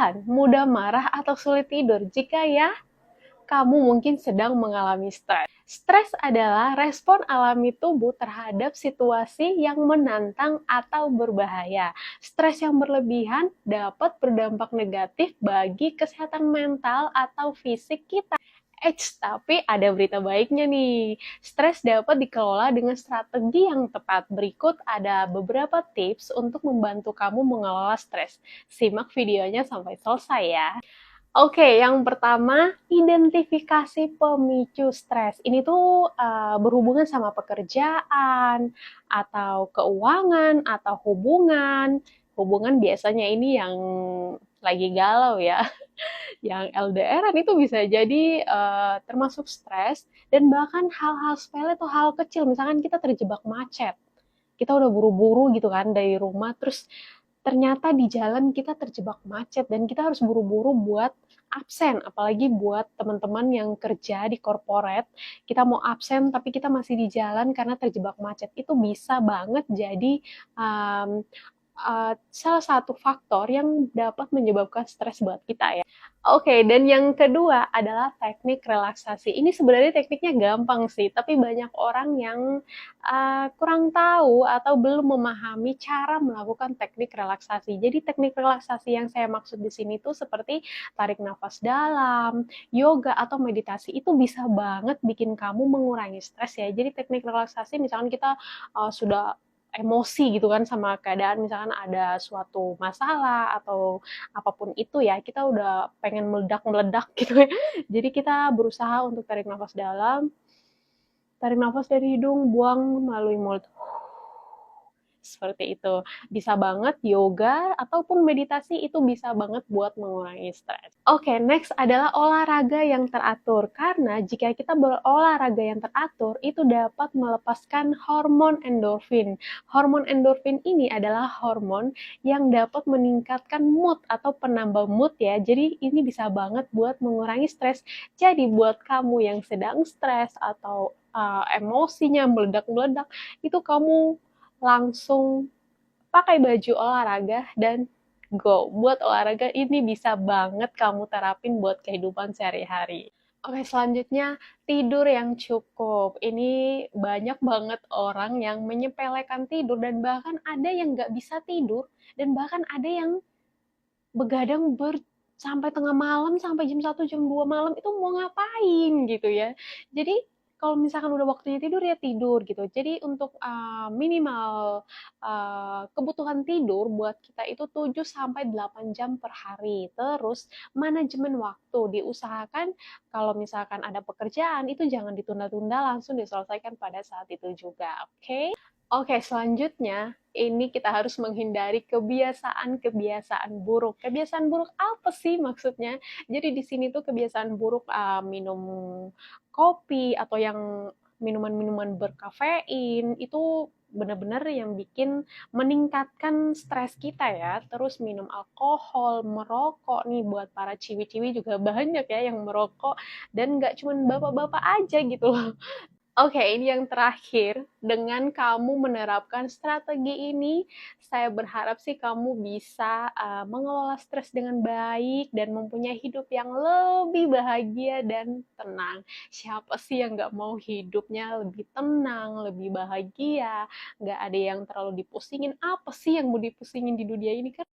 berlebihan, mudah marah atau sulit tidur? Jika ya, kamu mungkin sedang mengalami stres. Stres adalah respon alami tubuh terhadap situasi yang menantang atau berbahaya. Stres yang berlebihan dapat berdampak negatif bagi kesehatan mental atau fisik kita. Tapi ada berita baiknya nih. Stres dapat dikelola dengan strategi yang tepat. Berikut ada beberapa tips untuk membantu kamu mengelola stres. Simak videonya sampai selesai ya. Oke, yang pertama, identifikasi pemicu stres. Ini tuh berhubungan sama pekerjaan, atau keuangan, atau hubungan. Hubungan biasanya ini yang lagi galau ya, yang LDRan itu bisa jadi termasuk stres, dan bahkan hal-hal sepele atau hal kecil, misalkan kita terjebak macet. Kita udah buru-buru gitu kan dari rumah, terus ternyata di jalan kita terjebak macet dan kita harus buru-buru buat absen, apalagi buat teman-teman yang kerja di corporate, kita mau absen tapi kita masih di jalan karena terjebak macet, itu bisa banget jadi um, salah satu faktor yang dapat menyebabkan stres buat kita ya. Oke, dan yang kedua adalah teknik relaksasi. Ini sebenarnya tekniknya gampang sih, tapi banyak orang yang kurang tahu atau belum memahami cara melakukan teknik relaksasi. Jadi teknik relaksasi yang saya maksud di sini tuh seperti tarik nafas dalam, yoga atau meditasi, itu bisa banget bikin kamu mengurangi stres ya. Jadi teknik relaksasi misalkan kita sudah emosi gitu kan sama keadaan, misalkan ada suatu masalah atau apapun itu ya, kita udah pengen meledak-meledak gitu ya. Jadi kita berusaha untuk tarik nafas dalam, tarik nafas dari hidung, buang melalui mulut. Seperti itu. Bisa banget yoga ataupun meditasi, itu bisa banget buat mengurangi stres. Oke, next adalah olahraga yang teratur. Karena jika kita berolahraga yang teratur, itu dapat melepaskan hormon endorfin. Hormon endorfin ini adalah hormon yang dapat meningkatkan mood atau penambah mood ya. Jadi ini bisa banget buat mengurangi stres. Jadi buat kamu yang sedang stres atau emosinya meledak-meledak, itu kamu langsung pakai baju olahraga dan go. Buat olahraga ini bisa banget kamu terapin buat kehidupan sehari-hari. Oke, selanjutnya tidur yang cukup. Ini banyak banget orang yang menyepelekan tidur dan bahkan ada yang nggak bisa tidur dan bahkan ada yang begadang sampai tengah malam, sampai jam 1 jam 2 malam itu mau ngapain gitu ya. Jadi kalau misalkan udah waktunya tidur ya tidur gitu. Jadi untuk minimal kebutuhan tidur buat kita itu 7 sampai 8 jam per hari. Terus manajemen waktu diusahakan, kalau misalkan ada pekerjaan itu jangan ditunda-tunda, langsung diselesaikan pada saat itu juga. Oke? Oke, selanjutnya ini kita harus menghindari kebiasaan-kebiasaan buruk. Kebiasaan buruk apa sih maksudnya? Jadi di sini tuh kebiasaan buruk minum kopi atau yang minuman-minuman berkafein itu benar-benar yang bikin meningkatkan stres kita ya. Terus minum alkohol, merokok nih, buat para ciwi-ciwi juga banyak ya yang merokok, dan nggak cuma bapak-bapak aja gitu loh. Oke, ini yang terakhir. Dengan kamu menerapkan strategi ini, saya berharap sih kamu bisa mengelola stres dengan baik dan mempunyai hidup yang lebih bahagia dan tenang. Siapa sih yang nggak mau hidupnya lebih tenang, lebih bahagia, nggak ada yang terlalu dipusingin? Apa sih yang mau dipusingin di dunia ini kan?